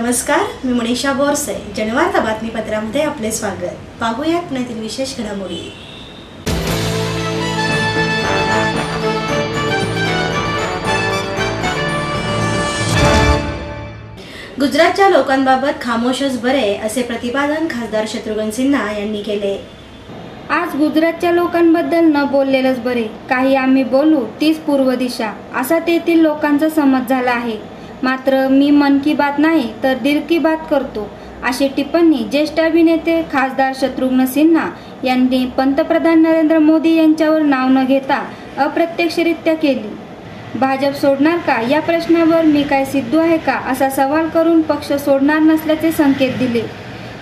नमस्कार, मी मनीषा बोरसे. जनवार्ता बातमीपत्रामध्ये आपले स्वागत. पाहूया पुण्यातील विशेष घडामोडी. गुजरातच्या लोकांबाबत खामोशच बरे असे प्रतिपादन खासदार शत्रुघ्न सिन्हा यांनी केले. आज गुजरातच्या लोकांबद्दल न बोललेलंच बरे, काही आम्ही बोलू तीच पूर्व दिशा, असा तेथील लोकांचा समज झाला आहे. मात्र मी मन की बात नाही तर दिल की बात करतो, अशी टिप्पणी ज्येष्ठ अभिनेते खासदार शत्रुघ्न सिन्हा यांनी पंतप्रधान नरेंद्र मोदी यांच्यावर नाव न घेता अप्रत्यक्षरित्या केली. भाजप सोडणार का या प्रश्नावर मी काय सिद्धू आहे का असा सवाल करून पक्ष सोडणार नसल्याचे संकेत दिले.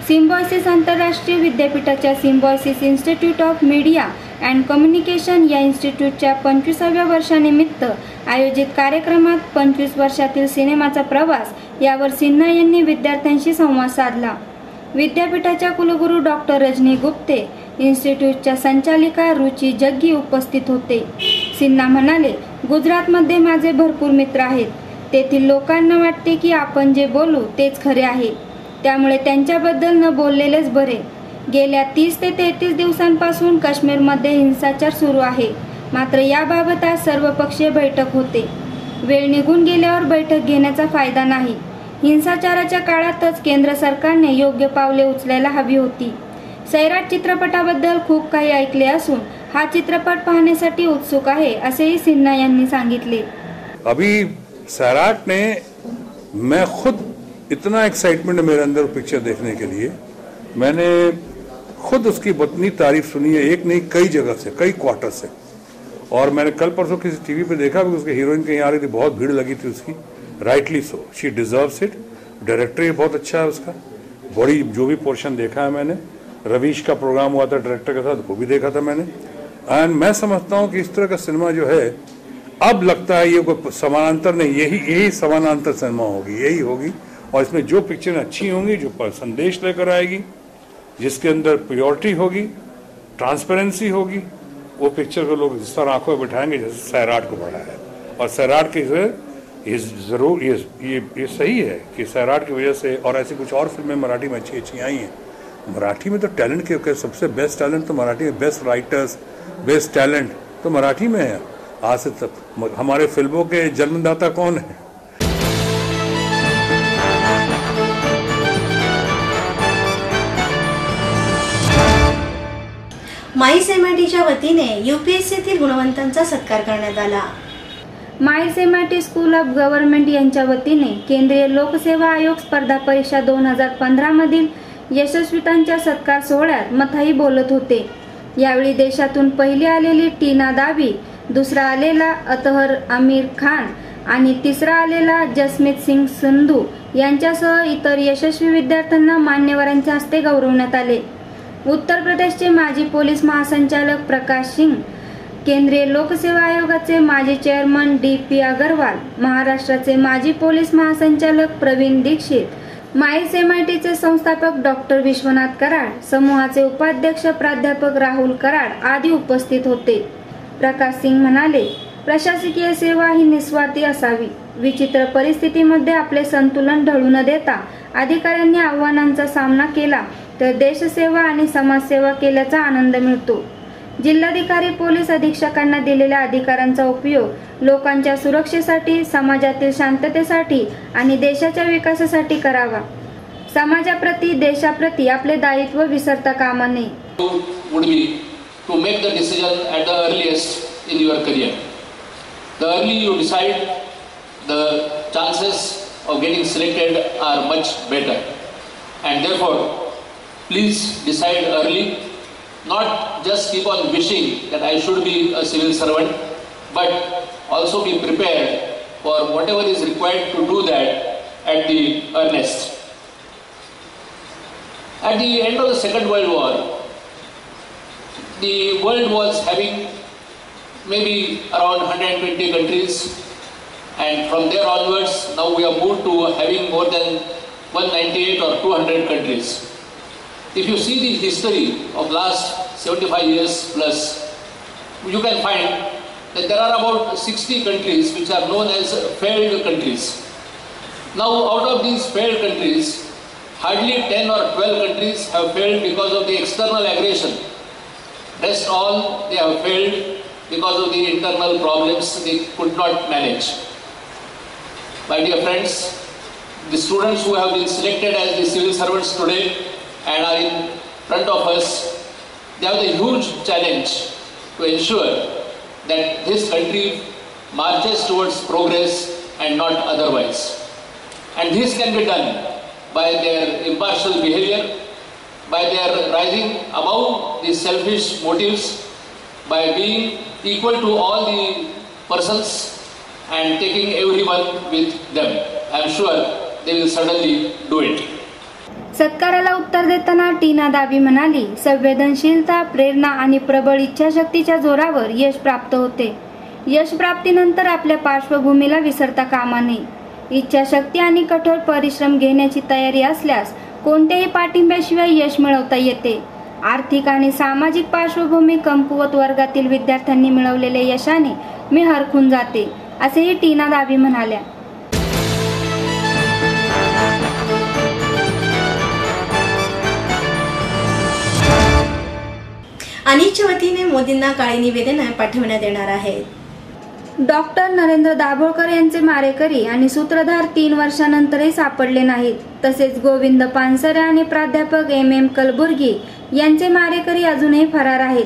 सिम्बायोसिस आंतरराष्ट्रीय विद्यापीठाच्या symbiosis institute of media and communication या इन्स्टिट्यूटच्या 25व्या वर्षानिमित्त आयोजित कार्यक्रमात 25 वर्षातील सिनेमाचा प्रवास यावर सिन्हा यांनी विद्यार्थ्यांशी संवाद साधला. विद्यापीठाच्या कुलगुरू डॉक्टर रजनी गुप्ते, इन्स्टिट्यूटच्या संचालिका रुची जग्गी उपस्थित होते. सिन्हा म्हणाले, गुजरातमध्ये माझे भरपूर मित्र आहेत. तेथील लोकांना वाटते की आपण जे बोलू तेच खरे आहे, त्यामुळे त्यांच्याबद्दल न बोललेलेच बरे. गेल्या 30 ते 33 दिवसांपासून काश्मीरमध्ये हिंसाचार सुरू आहे. मात्र याबाबत आज सर्वपक्षीय बैठक होते. वेळ निघून गेल्यावर बैठक घेण्याचा फायदा नाही. हिंसाचाराच्या काळातच केंद्र सरकारने योग्य पावले उचलायला हवी होती. सैराट चित्रपटाबद्दल खूप काही ऐकले असून हा चित्रपट पाहण्यासाठी उत्सुक आहे, असेही सिन्हा यांनी सांगितले. अभी सैराट ने मैं खुद इतना एक्साइटमेंट है मेरे अंदर पिक्चर देखने के लिए. मैंने खुद उसकी बतनी तारीफ सुनी है, एक नहीं कई जगह से, कई क्वार्टर से. और मैंने कल परसों किसी टीवी पे देखा कि उसके हीरोइन कहीं आ रही थी, बहुत भीड़ लगी थी उसकी. Rightly so, she deserves it. Director बहुत अच्छा है उसका. बड़ी जो भी पोर्शन देखा है मैंने, रवीश का प्रोग्राम हुआ था डायरेक्टर के साथ, वो भी देखा था मैंने. एंड मैं समझता हूँ कि इस तरह का सिनेमा जो है, अब लगता है ये कोई समानांतर नहीं, यही समानांतर सिनेमा होगी, यही होगी. और इसमें जो पिक्चर अच्छी होंगी, जो संदेश लेकर आएगी, जिसके अंदर प्योरिटी होगी, ट्रांसपेरेंसी होगी, वो पिक्चर को लोग जिस तरह आंखों में बिठाएंगे जैसे सैराट को बढ़ा है. और सैराट के जरूर ये सही है कि सैराट की वजह से और ऐसी कुछ और फिल्में मराठी में अच्छी आई हैं. मराठी में तो टैलेंट के सबसे बेस्ट टैलेंट तो मराठी में, बेस्ट राइटर्स, बेस्ट टैलेंट तो मराठी में है. आज से तक हमारे फिल्मों के जन्मदाता कौन है? माईस एमआयटीच्या वतीने यूपीएससीतील गुणवंतांचा सत्कार करण्यात आला. MICE MIT school of government यांच्या वतीने केंद्रीय लोकसेवा आयोग स्पर्धा परीक्षा 2015 मधील यशस्वीतांच्या सत्कार सोहळ्यात मथाई बोलत होते. यावेळी देशातून पहिली आलेली टीना दावी, दुसरा आलेला अतहर आमिर खान आणि तिसरा आलेला जसमीत सिंग संधू यांच्यासह इतर यशस्वी विद्यार्थ्यांना मान्यवरांच्या हस्ते गौरवण्यात आले. उत्तर प्रदेशचे माजी पोलीस महासंचालक प्रकाश सिंग, केंद्रीय लोकसेवा आयोगाचे माजी चेअरमन DP अग्रवाल, महाराष्ट्राचे माजी पोलीस महासंचालक प्रवीण दीक्षित, माईस एमआयटीचे संस्थापक डॉक्टर विश्वनाथ कराड, समूहाचे उपाध्यक्ष प्राध्यापक राहुल कराड आदी उपस्थित होते. प्रकाश सिंग म्हणाले, प्रशासकीय सेवा ही निस्वार्थी असावी. विचित्र परिस्थितीमध्ये आपले संतुलन ढळू न देता अधिकाऱ्यांनी आव्हानांचा सामना केला तर देशसेवा आणि समाजसेवा केल्याचा आनंद मिळतो. जिल्हाधिकारी पोलीस अधीक्षकांना दिलेल्या अधिकारांचा उपयोग लोकांच्या सुरक्षेसाठी, समाजातील शांततेसाठी आणि देशाच्या विकासासाठी करावा. समाजाप्रती, देशाप्रती आपले दायित्व विसरता कामा नये. To make the decision at the earliest in your career. The early you decide, the chances of getting selected are much better. And therefore, please decide early. Not just keep on wishing that I should be a civil servant, but also be prepared for whatever is required to do that at the earliest. At the end of the Second World War, the world was having maybe around 120 countries, and from there onwards now we have moved to having more than 198 or 200 countries. If you see the history of last 75 years plus, you can find that there are about 60 countries which are known as failed countries. Now, out of these failed countries, hardly 10 or 12 countries have failed because of the external aggression. Rest all they have failed because of the internal problems they could not manage. My dear friends, the students who have been selected as the civil servants today and are in front of us, they have the huge challenge to ensure that this country marches towards progress and not otherwise. And this can be done by their impartial behavior, by their rising above the selfish motives, by being equal to all the persons and taking everyone with them. I am sure they will certainly do it. सत्काराला उत्तर देताना टीना दाबी म्हणाली, संवेदनशीलता, प्रेरणा आणि प्रबळ इच्छाशक्तीच्या जोरावर यश प्राप्त होते. यश प्राप्तीनंतर आपल्या पार्श्वभूमीला विसरता कामा नये. इच्छाशक्ती आणि कठोर परिश्रम घेण्याची तयारी असल्यास कोणत्याही पाठिंब्याशिवाय यश मिळवता येते. आर्थिक आणि सामाजिक पार्श्वभूमी कमकुवत वर्गातील विद्यार्थ्यांनी मिळवलेल्या यशाने मी हरखून जाते, असेही टीना दाबी म्हणाल्या. अनिलच्या वतीने मोदींना काळी निवेदन पाठवण्यात येणार आहेत. डॉक्टर नरेंद्र दाभोळकर यांचे मारेकरी आणि सूत्रधार 3 वर्षानंतरही सापडले नाहीत. तसेच गोविंद पानसरे आणि प्राध्यापक MM कलबुर्गी यांचे मारेकरी अजूनही फरार आहेत.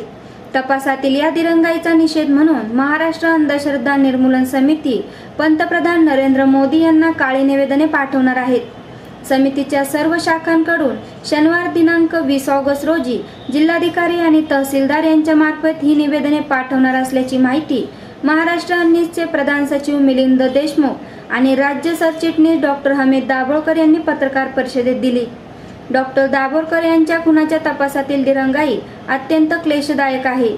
तपासातील या दिरंगाईचा निषेध म्हणून महाराष्ट्र अंधश्रद्धा निर्मूलन समिती पंतप्रधान नरेंद्र मोदी यांना काळी निवेदने पाठवणार आहेत. समितीच्या सर्व शाखांकडून शनिवार दिनांक 20 ऑगस्ट रोजी जिल्हाधिकारी आणि तहसीलदार यांच्या मार्फत ही निवेदने पाठवणार असल्याची माहिती महाराष्ट्र अन्नीसचे प्रधान सचिव मिलिंद देशमुख आणि राज्य सरचिटणीस डॉक्टर हमीद दाभोळकर यांनी पत्रकार परिषदेत दिली. डॉक्टर दाभोळकर यांच्या खुनाच्या तपासातील दिरंगाई अत्यंत क्लेशदायक आहे.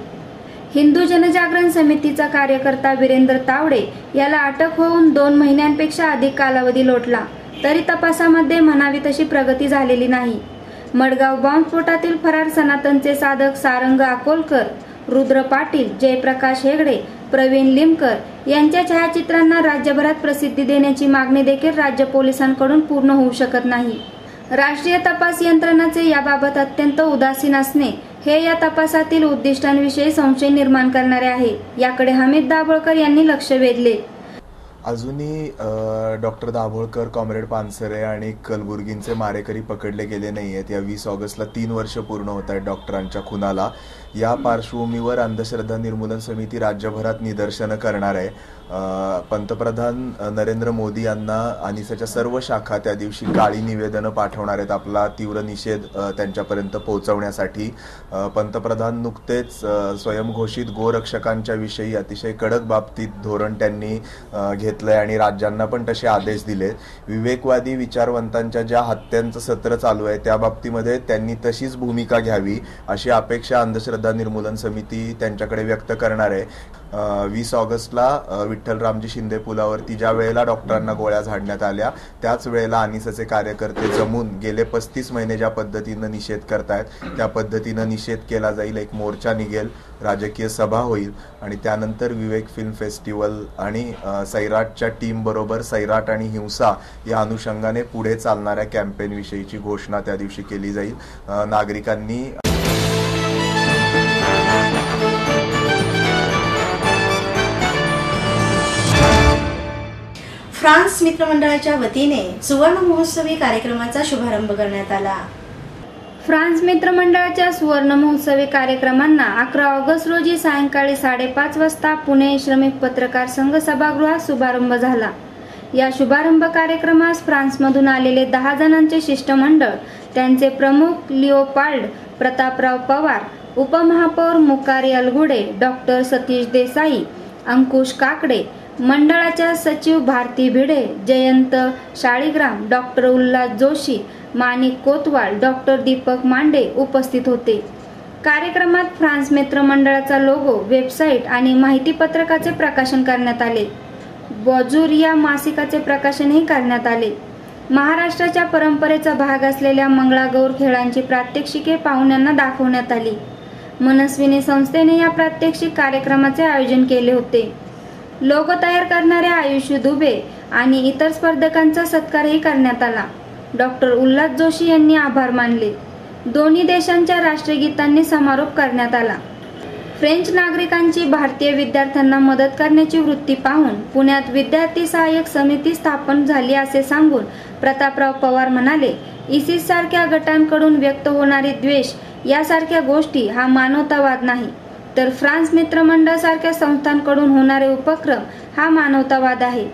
हिंदू जनजागरण समितीचा कार्यकर्ता वीरेंद्र तावडे याला अटक होऊन 2 महिन्यांपेक्षा अधिक कालावधी लोटला, तरी तपासामध्ये म्हणावी तशी प्रगती झालेली नाही. मडगाव बॉम्बस्फोटातील फरार सनातनचे साधक सारंग अकोलकर, रुद्र पाटील, जयप्रकाश हेगडे, प्रवीण लिमकर यांच्या छायाचित्रांना राज्यभरात प्रसिद्धी देण्याची मागणी देखील राज्य पोलिसांकडून पूर्ण होऊ शकत नाही. राष्ट्रीय तपास यंत्रणाचे याबाबत अत्यंत उदासीन असणे हे या तपासातील उद्दिष्टांविषयी संशय निर्माण करणारे आहे. याकडे हमीद दाभोळकर यांनी लक्ष वेधले. अजूनही डॉक्टर दाभोळकर, कॉम्रेड पानसरे आणि कलबुर्गींचे मारेकरी पकडले गेले नाही आहेत. या 20 ऑगस्टला 3 वर्ष पूर्ण होत आहेत डॉक्टरांच्या खुनाला. या पार्श्वभूमीवर अंधश्रद्धा निर्मूलन समिती राज्यभरात निदर्शनं करणार आहे. पंतप्रधान नरेंद्र मोदी यांना अनिसच्या सर्व शाखा त्या दिवशी काळी निवेदनं पाठवणार आहेत आपला तीव्र निषेध त्यांच्यापर्यंत पोहोचवण्यासाठी. पंतप्रधान नुकतेच स्वयंघोषित गोरक्षकांच्या विषयी अतिशय कडक बाबतीत धोरण त्यांनी घेतलंय आणि राज्यांना पण तसे आदेश दिले. विवेकवादी विचारवंतांच्या ज्या हत्यांचं सत्र चालू आहे त्या बाबतीमध्ये त्यांनी तशीच भूमिका घ्यावी अशी अपेक्षा अंधश्रद्धा निर्मूलन समिती त्यांच्याकडे व्यक्त करणार आहे. 20 ऑगस्टला विठ्ठलरामजी शिंदे पुलावरती ज्या वेळेला डॉक्टरांना गोळ्या झाडण्यात आल्या त्याच वेळेला अनिसचे कार्यकर्ते जमून गेले 35 महिने ज्या पद्धतीनं निषेध करतायत त्या पद्धतीनं निषेध केला जाईल. एक मोर्चा निघेल, राजकीय सभा होईल आणि त्यानंतर विवेक फिल्म फेस्टिवल आणि सैराटच्या टीम बरोबर सैराट आणि हिंसा या अनुषंगाने पुढे चालणाऱ्या कॅम्पेन विषयीची घोषणा त्या दिवशी केली जाईल. नागरिकांनी फ्रान्स मित्रमंडळाच्या वतीने सुवर्ण महोत्सवी कार्यक्रमाचा शुभारंभ करण्यात आला. फ्रान्स मित्रमंडळाच्या सुवर्ण महोत्सवी कार्यक्रमांना 11 ऑगस्ट रोजी सायंकाळी 5:30 वाजता पुणे श्रमिक पत्रकार संघ सभागृहात शुभारंभ झाला. या शुभारंभ कार्यक्रमास फ्रान्समधून आलेले 10 जणांचे शिष्टमंडळ, त्यांचे प्रमुख लिओपाल्ड प्रतापराव पवार, उपमहापौर मुकारी अलगुडे, डॉक्टर सतीश देसाई, अंकुश काकडे, मंडळाच्या सचिव भारती भिडे, जयंत शाळीग्राम, डॉक्टर उल्हास जोशी, माणिक कोतवाल, डॉक्टर दीपक मांडे उपस्थित होते. कार्यक्रमात फ्रान्स मित्रमंडळाचा लोगो, वेबसाईट आणि माहिती पत्रकाचे प्रकाशन करण्यात आले. बॉजूर या मासिकाचे प्रकाशनही करण्यात आले. महाराष्ट्राच्या परंपरेचा भाग असलेल्या मंगळागौर खेळांची प्रात्यक्षिके पाहुण्यांना दाखवण्यात आली. मनस्विनी संस्थेने या प्रात्यक्षिक कार्यक्रमाचे आयोजन केले होते. लोगो तयार करणाऱ्या आयुष दुबे आणि इतर स्पर्धकांचा सत्कारही करण्यात आला. डॉक्टर उल्हास जोशी यांनी आभार मानले. दोन्ही देशांच्या राष्ट्रगीतांनी समारोप करण्यात आला. फ्रेंच नागरिकांची भारतीय विद्यार्थ्यांना मदत करण्याची वृत्ती पाहून पुण्यात विद्यार्थी सहाय्यक समिती स्थापन झाली असे सांगून प्रतापराव पवार म्हणाले, इसिस सारख्या गटांकडून व्यक्त होणारे द्वेष यासारख्या गोष्टी हा मानवतावाद नाही, तर फ्रान्स मित्रमंडळ सारख्या संस्थांकडून होणारे उपक्रम हा मानवतावाद आहे.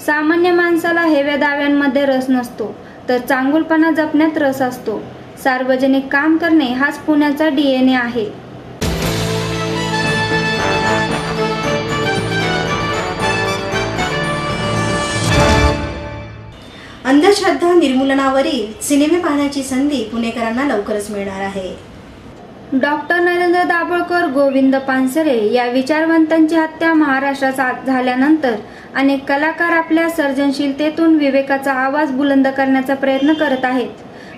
सामान्य माणसाला हेव्या दाव्यांमध्ये रस नसतो, तर चांगुलपणा जपण्यात रस असतो. सार्वजनिक काम करणे हाच पुण्याचा DNA आहे. अंधश्रद्धा निर्मूलनावरील सिनेमे पाहण्याची संधी पुणेकरांना लवकरच मिळणार आहे. डॉक्टर नरेंद्र दाभोळकर, गोविंद पानसरे या विचारवंतांची हत्या महाराष्ट्रात झाल्यानंतर अनेक कलाकार आपल्या सर्जनशीलतेतून विवेकाचा आवाज बुलंद करण्याचा प्रयत्न करत आहेत.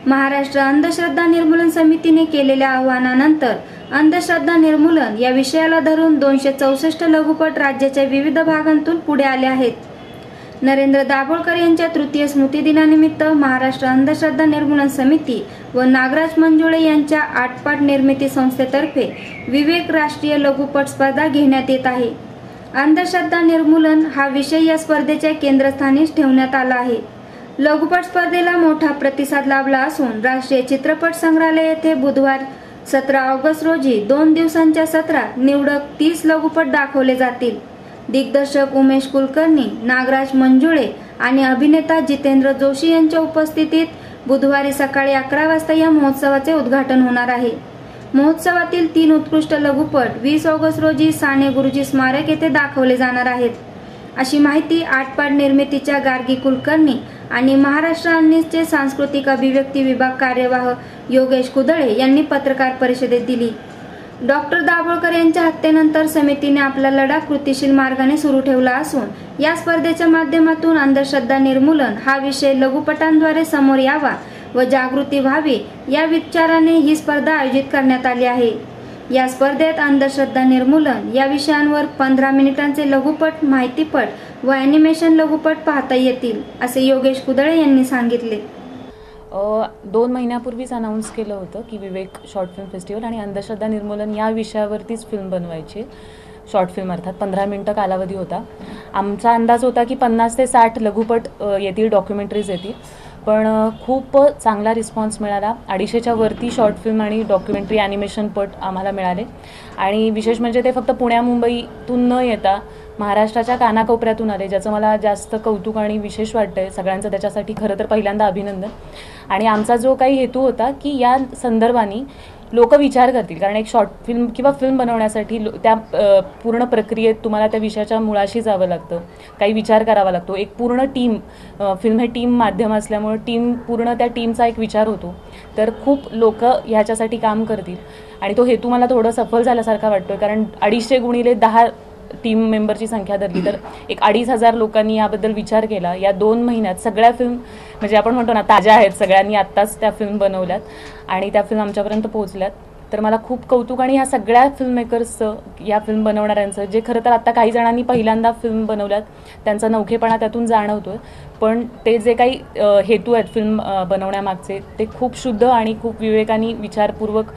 महाराष्ट्र अंधश्रद्धा निर्मूलन समितीने केलेल्या आवाहनानंतर अंधश्रद्धा निर्मूलन या विषयाला धरून 264 लघुपट राज्याच्या विविध भागांतून पुढे आले आहेत. नरेंद्र दाभोळकर यांच्या तृतीय स्मृतिदिनानिमित्त महाराष्ट्र अंधश्रद्धा निर्मूलन समिती व नागराज मंजुळे यांच्या आटपाट निर्मिती संस्थेतर्फे विवेक राष्ट्रीय लघुपट स्पर्धा घेण्यात येत आहे. अंधश्रद्धा निर्मूलन हा विषय या स्पर्धेच्या केंद्रस्थानीच ठेवण्यात आला आहे. लघुपट स्पर्धेला मोठा प्रतिसाद लाभला असून राष्ट्रीय चित्रपट संग्रहालय येथे बुधवार 17 ऑगस्ट रोजी 2 दिवसांच्या सत्रात निवडक 30 लघुपट दाखवले जातील. दिग्दर्शक उमेश कुलकर्णी, नागराज मंजुळे आणि अभिनेता जितेंद्र जोशी यांच्या उपस्थितीत बुधवारी सकाळी 11 वाजता या महोत्सवाचे उद्घाटन होणार आहे. महोत्सवातील 3 उत्कृष्ट लघुपट 20 ऑगस्ट रोजी साने गुरुजी स्मारक येथे दाखवले जाणार आहेत, अशी माहिती आटपाट निर्मितीच्या गार्गी कुलकर्णी आणि महाराष्ट्र अन्नीसचे सांस्कृतिक अभिव्यक्ती विभाग कार्यवाह योगेश कुदळे यांनी पत्रकार परिषदेत दिली. डॉक्टर दाभोळकर यांच्या हत्येनंतर समितीने आपला लढा कृतिशील मार्गाने सुरू ठेवला असून या स्पर्धेच्या माध्यमातून अंधश्रद्धा निर्मूलन हा विषय लघुपटांद्वारे समोर यावा व जागृती व्हावी या विचाराने ही स्पर्धा आयोजित करण्यात आली आहे. या स्पर्धेत अंधश्रद्धा निर्मूलन या विषयांवर 15 मिनिटांचे लघुपट, माहितीपट व ॲनिमेशन लघुपट पाहता येतील, असे योगेश कुदळे यांनी सांगितले. 2 महिन्यापूर्वीच अनाऊन्स केलं होतं की विवेक शॉर्ट फिल्म फेस्टिवल आणि अंधश्रद्धा निर्मूलन या विषयावरतीच फिल्म बनवायची. शॉर्ट फिल्म अर्थात 15 मिनिटं कालावधी होता. आमचा अंदाज होता की 50 ते 60 लघुपट येतील, डॉक्युमेंटरीज येतील, पण खूप चांगला रिस्पॉन्स मिळाला. 250च्या वरती शॉर्ट फिल्म आणि डॉक्युमेंटरी ॲनिमेशन पट आम्हाला मिळाले. आणि विशेष म्हणजे ते फक्त पुण्या मुंबईतून न येता महाराष्ट्राच्या कानाकोपऱ्यातून आले, ज्याचं मला जास्त कौतुक आणि विशेष वाटतं आहे. सगळ्यांचं त्याच्यासाठी खरं तर पहिल्यांदा अभिनंदन. आणि आमचा जो काही हेतू होता की या संदर्भाने लोक विचार करतील, कारण एक शॉर्ट फिल्म किंवा फिल्म बनवण्यासाठी त्या पूर्ण प्रक्रियेत तुम्हाला त्या विषयाच्या मुळाशी जावं लागतं, काही विचार करावा लागतो. एक पूर्ण टीम, फिल्म हे टीम माध्यम असल्यामुळे पूर्ण त्या टीमचा एक विचार होतो. तर खूप लोक ह्याच्यासाठी काम करतील आणि तो हेतू मला थोडं सफल झाल्यासारखा वाटतोय. कारण 250 गुणिले 10 टीम मेंबरची संख्या धरली तर एक 2500 लोकांनी याबद्दल विचार केला. या 2 महिन्यात सगळ्या फिल्म, म्हणजे आपण म्हणतो ना ताज्या आहेत, सगळ्यांनी आत्ताच त्या फिल्म बनवल्यात आणि त्या फिल्म आमच्यापर्यंत पोहोचल्यात. तर मला खूप कौतुक आणि ह्या सगळ्या फिल्म मेकर्सचं, या फिल्म बनवणाऱ्यांचं, जे खरं तर आत्ता काही जणांनी पहिल्यांदा फिल्म बनवल्यात, त्यांचा नवखेपणा त्यातून जाणवतोय. पण ते जे काही हेतू आहेत फिल्म बनवण्यामागचे, ते खूप शुद्ध आणि खूप विवेकाने विचारपूर्वक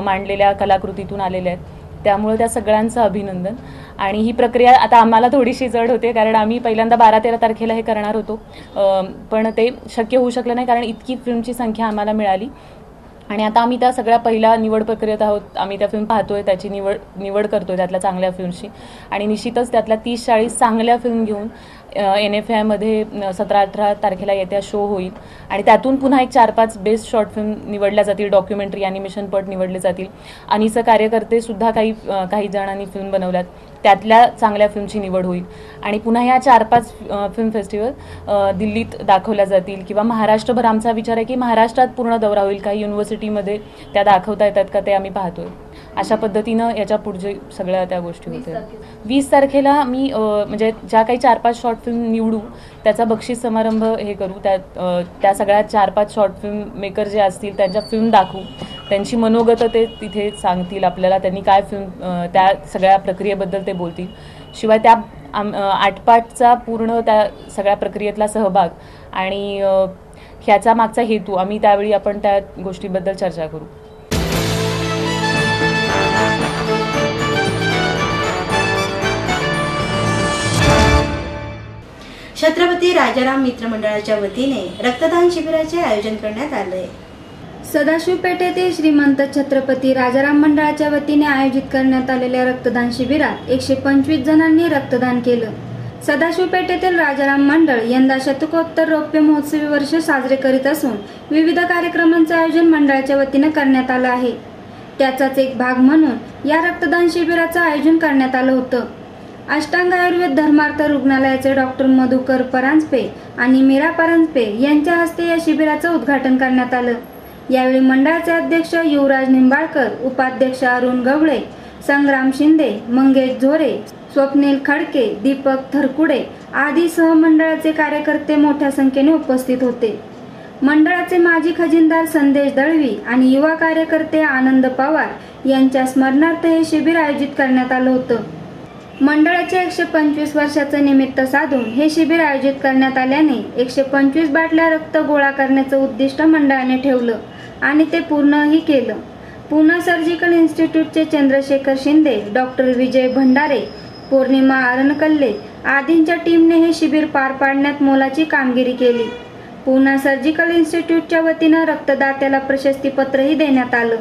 मांडलेल्या कलाकृतीतून आलेले आहेत. त्यामुळे त्या सगळ्यांचं अभिनंदन. आणि ही प्रक्रिया आता आम्हाला थोडीशी जड होते, कारण आम्ही पहिल्यांदा 12-13 तारखेला हे करणार होतो, पण ते शक्य होऊ शकलं नाही, कारण इतकी फिल्मची संख्या आम्हाला मिळाली. आणि आता आम्ही त्या सगळ्या पहिल्या निवड प्रक्रियेत आहोत. आम्ही त्या फिल्म पाहतोय, त्याची निवड करतोय त्यातल्या चांगल्या फिल्मची. आणि निश्चितच त्यातल्या 30-40 चांगल्या फिल्म घेऊन NFI-मध्ये 17-18 तारखेला येत्या शो होईल. आणि त्यातून पुन्हा एक 4-5 बेस्ट शॉर्ट फिल्म निवडल्या जातील, डॉक्युमेंटरी, ॲनिमेशन पट निवडले जातील. अनिसं कार्यकर्ते सुद्धा काही जणांनी फिल्म बनवल्यात, त्यातल्या चांगल्या फिल्मची निवड होईल. आणि पुन्हा ह्या 4-5 फिल्म फेस्टिवल दिल्लीत दाखवल्या जातील किंवा महाराष्ट्रभर. आमचा विचार आहे की महाराष्ट्रात पूर्ण दौरा होईल. काही युनिव्हर्सिटीमध्ये त्या दाखवता येतात का ते आम्ही पाहतोय. अशा पद्धतीनं याच्या पुढचे सगळ्या त्या गोष्टी होते. 20 तारखेला मी म्हणजे ज्या काही 4-5 शॉर्ट फिल्म निवडू त्याचा बक्षीस समारंभ हे करू. त्या सगळ्या 4-5 शॉर्ट फिल्म मेकर जे असतील त्यांच्या फिल्म दाखवू, त्यांची मनोगत ते तिथे सांगतील आपल्याला, त्यांनी काय फिल्म, त्या सगळ्या प्रक्रियेबद्दल ते बोलतील. शिवाय त्या आटपाटचा पूर्ण त्या सगळ्या प्रक्रियेतला सहभाग आणि ह्याचा मागचा हेतू आम्ही त्यावेळी आपण त्या गोष्टीबद्दल चर्चा करू. छत्रपती राजाराम मित्र मंडळाच्या वतीने रक्तदान शिबिराचे आयोजन करण्यात आले. सदाशिव पेठेतील श्रीमंत छत्रपती राजाराम मंडळाच्या वतीने आयोजित करण्यात आलेल्या रक्तदान शिबिरात 125 जणांनी रक्तदान केलं. सदाशिव पेठेतील राजाराम मंडळ यंदा शतकोत्तर रौप्य महोत्सवी वर्ष साजरे करीत असून विविध कार्यक्रमांचे आयोजन मंडळाच्या वतीने करण्यात आलं आहे. त्याचाच एक भाग म्हणून या रक्तदान शिबिराचं आयोजन करण्यात आलं होतं. अष्टांग आयुर्वेद धर्मार्थ रुग्णालयाचे डॉक्टर मधुकर परांजपे आणि मीरा परांजपे यांच्या हस्ते या शिबिराचं उद्घाटन करण्यात आलं. यावेळी मंडळाचे अध्यक्ष युवराज निंबाळकर, उपाध्यक्ष अरुण गवळे, संग्राम शिंदे, मंगेश झोरे, स्वप्नील खडके, दीपक थरकुडे आदी सहमंडळाचे कार्यकर्ते मोठ्या संख्येने उपस्थित होते. मंडळाचे माजी खजिनदार संदेश दळवी आणि युवा कार्यकर्ते आनंद पवार यांच्या स्मरणार्थ हे शिबिर आयोजित करण्यात आलं होतं. मंडळाच्या 125 वर्षाचं निमित्त साधून हे शिबिर आयोजित करण्यात आल्याने 125 बाटल्या रक्त गोळा करण्याचं उद्दिष्ट मंडळाने ठेवलं आणि ते पूर्णही केलं. पुणे सर्जिकल इन्स्टिट्यूटचे चंद्रशेखर शिंदे, डॉक्टर विजय भंडारे, पौर्णिमा अरणकल्ले आदींच्या टीमने हे शिबिर पार पाडण्यात मोलाची कामगिरी केली. पुणे सर्जिकल इन्स्टिट्यूटच्या वतीनं रक्तदात्याला प्रशस्तीपत्रही देण्यात आलं.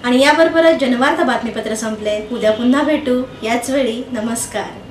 आणि याबरोबरच जनवार्ता बातमीपत्र संपले. उद्या पुन्हा भेटू याच वेळी. नमस्कार.